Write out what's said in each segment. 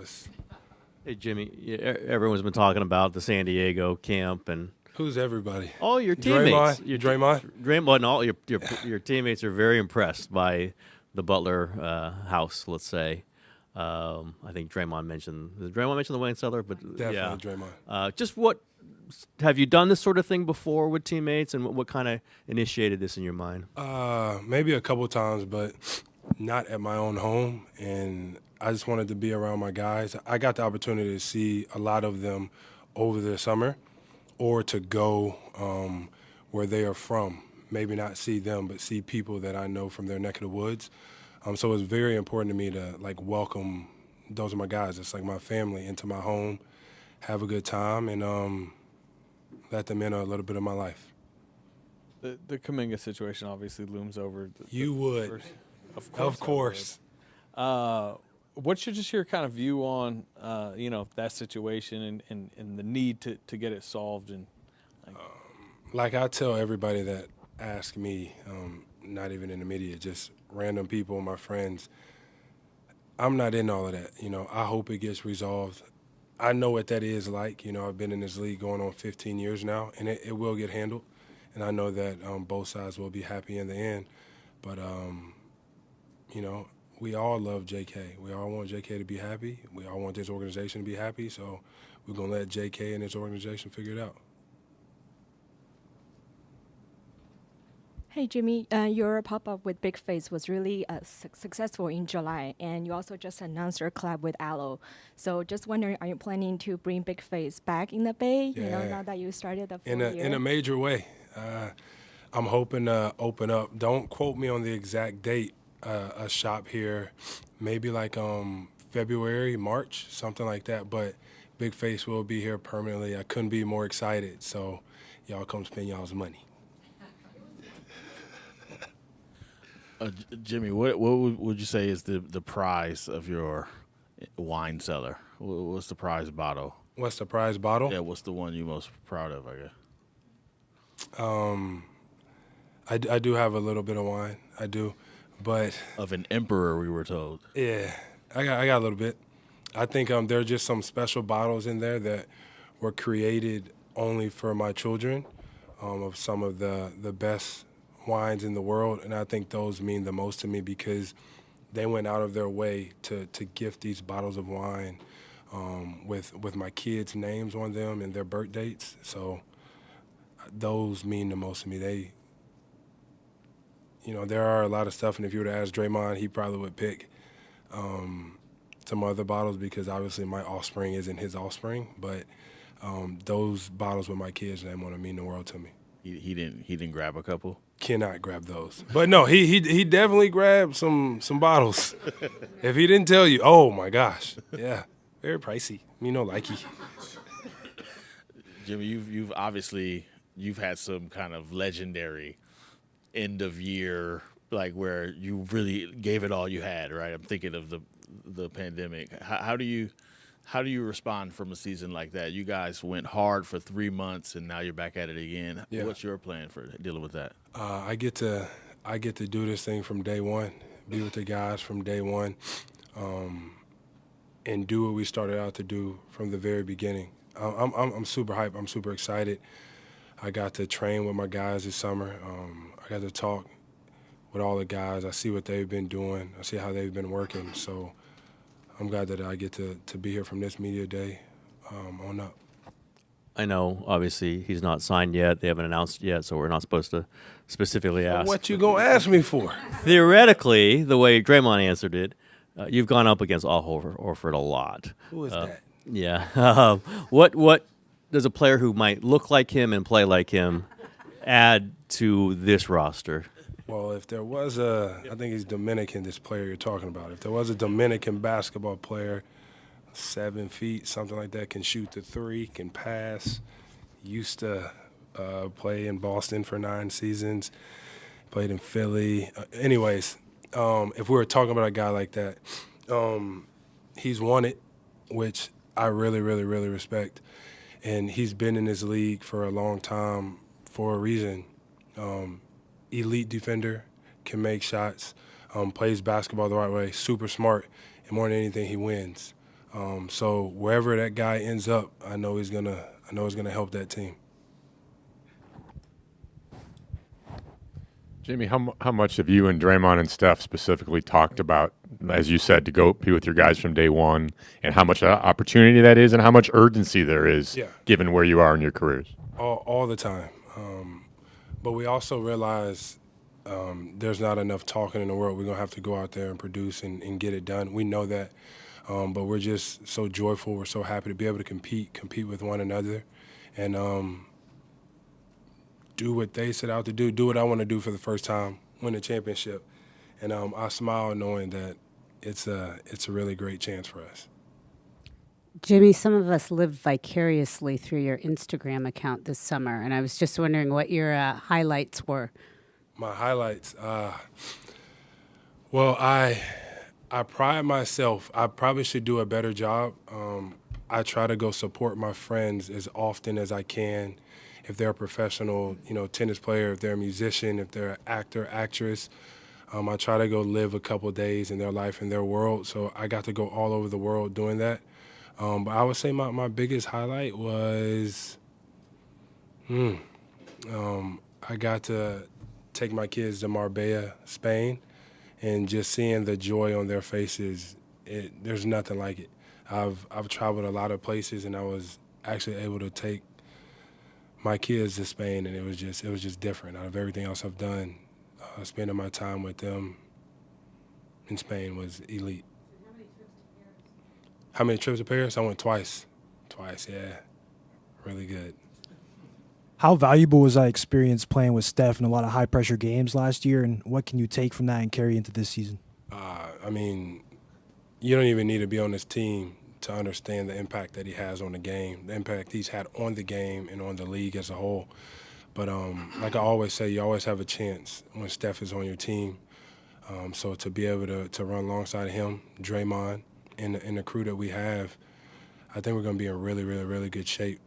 Dallas. Hey, Jimmy, everyone's been talking about the San Diego camp and Who's everybody? all your teammates. Draymond? Draymond and all your teammates are very impressed by the Butler house, let's say. I think Draymond mentioned the Wayne Cellar, but Definitely Draymond. just what have you done this sort of thing before with teammates, and what kind of initiated this in your mind? Maybe a couple times, but not at my own home. And I just wanted to be around my guys. I got the opportunity to see a lot of them over the summer, or to go where they are from. Maybe not see them, but see people that I know from their neck of the woods. So it's very important to me to welcome those are my guys. It's like my family into my home, have a good time, and let them in a little bit of my life. The Kuminga situation obviously looms over. You would. Of course. What's your kind of view on that situation and the need to get it solved? And like I tell everybody that ask me, not even in the media, just random people, my friends, I'm not in all of that. I hope it gets resolved. I know what that is like. I've been in this league going on 15 years now, and it will get handled. And I know that both sides will be happy in the end. But, we all love JK. We all want JK to be happy. We all want this organization to be happy. So we're going to let JK and his organization figure it out. Hey, Jimmy, your pop-up with Big Face was really successful in July, and you also just announced your collab with Aloe. So just wondering, are you planning to bring Big Face back in the Bay, Yeah. now that you started the full In a major way. I'm hoping to open up. Don't quote me on the exact date. A shop here, maybe February, March, something like that. But Big Face will be here permanently. I couldn't be more excited. So y'all come spend y'all's money. Jimmy, what would you say is the prize of your wine cellar? What's the prize bottle? What's the prize bottle? Yeah, what's the one you're most proud of, I guess? I do have a little bit of wine. I do, but of an emperor, we were told. Yeah, I got a little bit. I think there are just some special bottles in there that were created only for my children, of some of the best wines in the world, and I think those mean the most to me because they went out of their way to gift these bottles of wine with my kids' names on them and their birth dates. So those mean the most to me. There are a lot of stuff, and if you were to ask Draymond, he probably would pick some other bottles because obviously my offspring isn't his offspring, but those bottles with my kids' name on them mean the world to me. He didn't grab a couple? Cannot grab those. But no, he definitely grabbed some bottles. If he didn't tell you, oh my gosh. Yeah. Very pricey. Likey. Jimmy, you've obviously had some kind of legendary end of year, where you really gave it all you had, right? I'm thinking of the pandemic. How do you respond from a season like that? You guys went hard for 3 months, and now you're back at it again. Yeah. What's your plan for dealing with that? I get to do this thing from day one, be with the guys from day one, and do what we started out to do from the very beginning. I'm super hyped. I'm super excited. I got to train with my guys this summer. I got to talk with all the guys. I see what they've been doing. I see how they've been working. So I'm glad that I get to be here from this media day on up. I know, obviously, he's not signed yet. They haven't announced yet, so we're not supposed to specifically ask. What you gonna ask me for? Theoretically, the way Draymond answered it, you've gone up against Al Horford a lot. Who is that? Yeah. What does a player who might look like him and play like him add to this roster? Well, if there was I think he's Dominican, this player you're talking about. If there was a Dominican basketball player, 7 feet, something like that, can shoot the three, can pass, used to play in Boston for 9 seasons, played in Philly. Anyways, if we were talking about a guy like that, he's won it, which I really, really, really respect. And he's been in this league for a long time for a reason. Elite defender, can make shots, plays basketball the right way, super smart, and more than anything, he wins. So wherever that guy ends up, I know he's gonna help that team. Jimmy, how much have you and Draymond and Steph specifically talked about, as you said, to go be with your guys from day one, and how much opportunity that is, and how much urgency there is, given where you are in your careers? All the time. But we also realize there's not enough talking in the world. We're going to have to go out there and produce and get it done. We know that. But we're just so joyful. We're so happy to be able to compete with one another, and do what they set out to do what I want to do for the first time, win a championship. And I smile knowing that it's a really great chance for us. Jimmy, some of us lived vicariously through your Instagram account this summer, and I was just wondering what your highlights were. My highlights? Well, I pride myself. I probably should do a better job. I try to go support my friends as often as I can. If they're a professional, tennis player, if they're a musician, if they're an actor, actress, I try to go live a couple of days in their life, in their world. So I got to go all over the world doing that. But I would say my biggest highlight was I got to take my kids to Marbella, Spain, and just seeing the joy on their faces. There's nothing like it. I've traveled a lot of places, and I was actually able to take my kids to Spain, and it was just different. Out of everything else I've done, spending my time with them in Spain was elite. How many trips to Paris? I went twice. Twice, yeah. Really good. How valuable was that experience playing with Steph in a lot of high-pressure games last year, and what can you take from that and carry into this season? You don't even need to be on this team to understand the impact that he has on the game, the impact he's had on the game and on the league as a whole. But like I always say, you always have a chance when Steph is on your team. So to be able to run alongside him, Draymond, and the crew that we have, I think we're going to be in really, really, really good shape.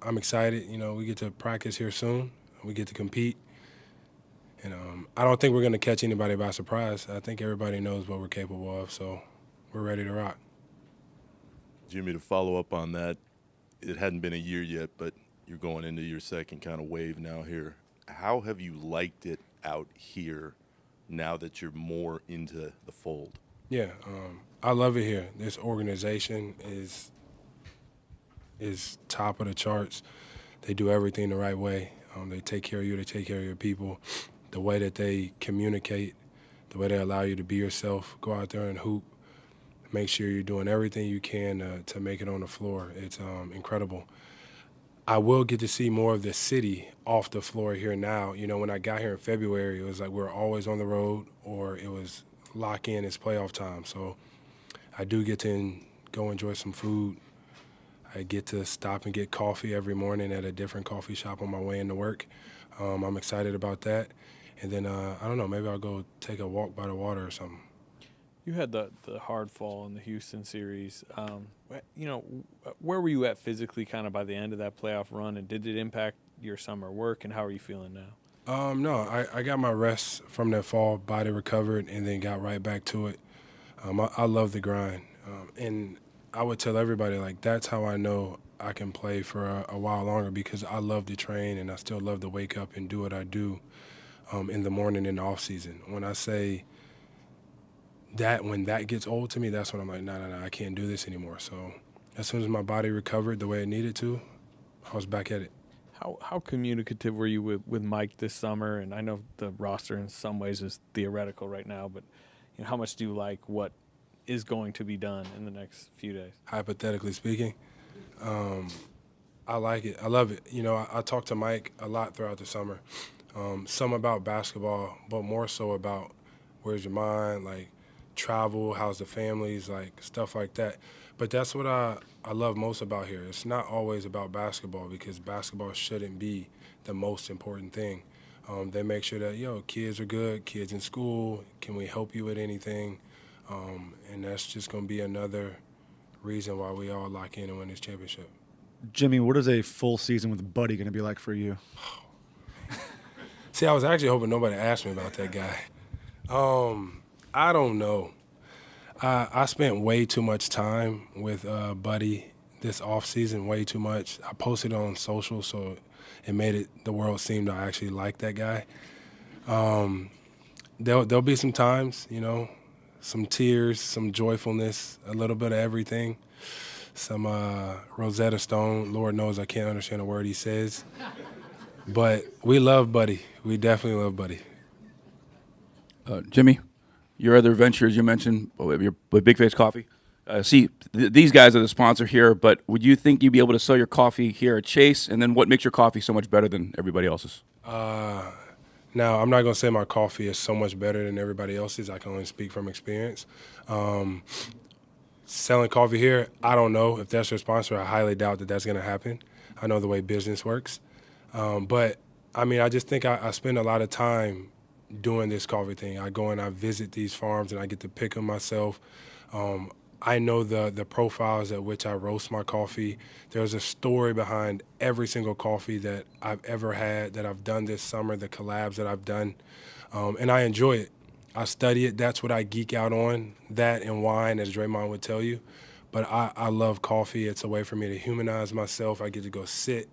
I'm excited. We get to practice here soon. We get to compete. And I don't think we're going to catch anybody by surprise. I think everybody knows what we're capable of, so we're ready to rock. Jimmy, to follow up on that, it hadn't been a year yet, but you're going into your second kind of wave now here. How have you liked it out here now that you're more into the fold? Yeah, I love it here. This organization is top of the charts. They do everything the right way. They take care of you. They take care of your people. The way that they communicate, the way they allow you to be yourself, go out there and hoop, make sure you're doing everything you can to make it on the floor. It's incredible. I will get to see more of the city off the floor here now. When I got here in February, it was like we were always on the road, or it was lock in, it's playoff time. So I do get to go enjoy some food. I get to stop and get coffee every morning at a different coffee shop on my way into work. I'm excited about that. And then, I don't know, maybe I'll go take a walk by the water or something. You had the hard fall in the Houston series. Where were you at physically kind of by the end of that playoff run, and did it impact your summer work, and how are you feeling now? No, I got my rest from that fall, body recovered, and then got right back to it. I love the grind. And I would tell everybody, that's how I know I can play for a while longer, because I love to train, and I still love to wake up and do what I do in the morning in the off season. When I say that, when that gets old to me, that's when I'm like, no, I can't do this anymore. So as soon as my body recovered the way it needed to, I was back at it. How communicative were you with Mike this summer? And I know the roster in some ways is theoretical right now, but how much do you like what is going to be done in the next few days? Hypothetically speaking, I like it. I love it. I talked to Mike a lot throughout the summer. Some about basketball, but more so about where's your mind, travel, how's the families, stuff like that. But that's what I love most about here. It's not always about basketball, because basketball shouldn't be the most important thing. They make sure that, kids are good, kids in school, can we help you with anything? And that's just going to be another reason why we all lock in and win this championship. Jimmy, what is a full season with Buddy going to be like for you? See, I was actually hoping nobody asked me about that guy. I don't know. I spent way too much time with Buddy this off season, way too much. I posted on social, so it made the world seem to actually like that guy. There'll be some times, some tears, some joyfulness, a little bit of everything. Some Rosetta Stone. Lord knows I can't understand a word he says. But we love Buddy. We definitely love Buddy. Jimmy, your other ventures you mentioned with Big Face Coffee. These guys are the sponsor here, but would you think you'd be able to sell your coffee here at Chase? And then what makes your coffee so much better than everybody else's? Now, I'm not going to say my coffee is so much better than everybody else's. I can only speak from experience. Selling coffee here, I don't know. If that's your sponsor, I highly doubt that that's going to happen. I know the way business works. But, I just think I spend a lot of time doing this coffee thing. I go and I visit these farms and I get to pick them myself. I know the profiles at which I roast my coffee. There's a story behind every single coffee that I've ever had, that I've done this summer, the collabs that I've done, and I enjoy it. I study it. That's what I geek out on, that and wine, as Draymond would tell you. But I love coffee. It's a way for me to humanize myself. I get to go sit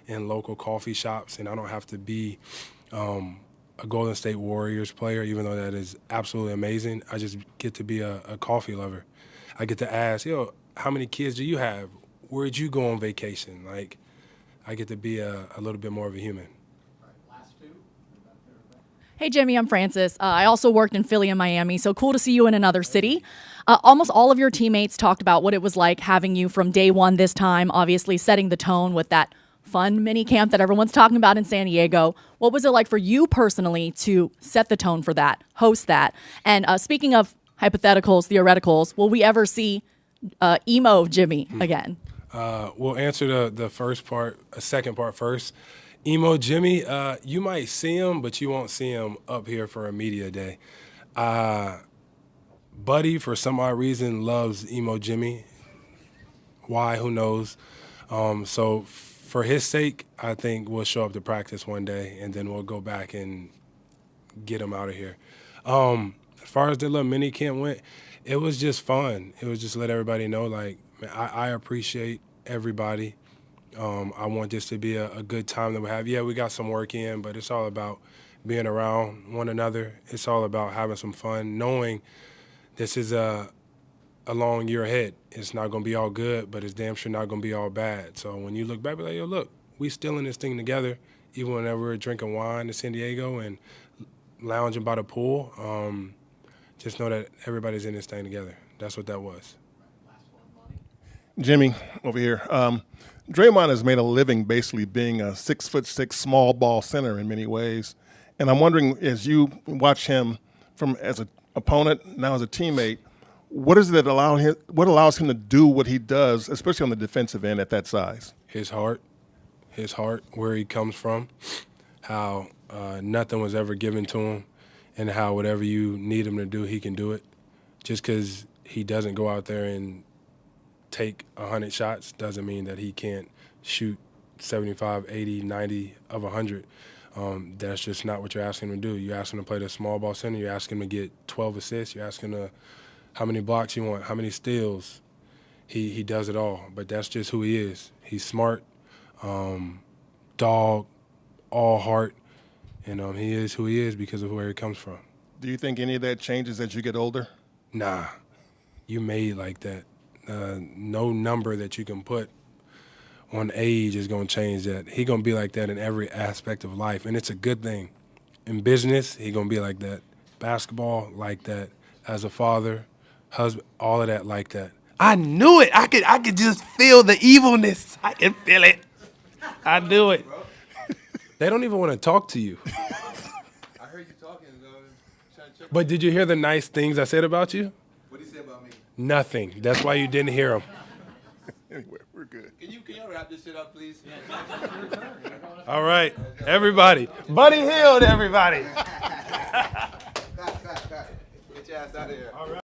in local coffee shops, and I don't have to be a Golden State Warriors player, even though that is absolutely amazing. I just get to be a coffee lover. I get to ask, how many kids do you have? Where'd you go on vacation? Like, I get to be a little bit more of a human. Hey, Jimmy, I'm Francis. I also worked in Philly and Miami, so cool to see you in another city. Almost all of your teammates talked about what it was like having you from day one this time, obviously setting the tone with that fun mini camp that everyone's talking about in San Diego. What was it like for you personally to set the tone for that, host that? And speaking of hypotheticals, theoreticals, will we ever see emo Jimmy again? We'll answer the second part first. Emo Jimmy, you might see him, but you won't see him up here for a media day. Buddy, for some odd reason, loves Emo Jimmy. Why? Who knows? So for his sake, I think we'll show up to practice one day, and then we'll go back and get him out of here. As far as the little mini camp went, it was just fun. It was just let everybody know, like, man, I appreciate everybody. I want this to be a good time that we have. Yeah, we got some work in, but it's all about being around one another. It's all about having some fun, knowing this is a long year ahead. It's not going to be all good, but it's damn sure not going to be all bad. So when you look back, be like, look, we still in this thing together, even whenever we're drinking wine in San Diego and lounging by the pool. Just know that everybody's in this thing together. That's what that was. Jimmy, over here. Draymond has made a living basically being a 6'6" small ball center in many ways. And I'm wondering, as you watch him as an opponent, now as a teammate, what allows him to do what he does, especially on the defensive end at that size? His heart, where he comes from, how nothing was ever given to him, and how whatever you need him to do, he can do it. Just because he doesn't go out there and take 100 shots doesn't mean that he can't shoot 75, 80, 90 of 100. That's just not what you're asking him to do. You ask him to play the small ball center. You ask him to get 12 assists. You ask him to how many blocks you want, how many steals. He does it all. But that's just who he is. He's smart, dog, all heart, and he is who he is because of where he comes from. Do you think any of that changes as you get older? Nah, you made like that. No number that you can put on age is going to change that. He going to be like that in every aspect of life, and it's a good thing. In business, he going to be like that. Basketball, like that. As a father, husband, all of that, like that. I knew it. I could just feel the evilness. I can feel it. I knew it. They don't even want to talk to you. I heard you talking, though. But did you hear the nice things I said about you? What did he say about me? Nothing. That's why you didn't hear them. Anyway, we're good. Can you wrap this shit up, please? All right, everybody. Buddy Hield, everybody. Get your ass out of here. All right.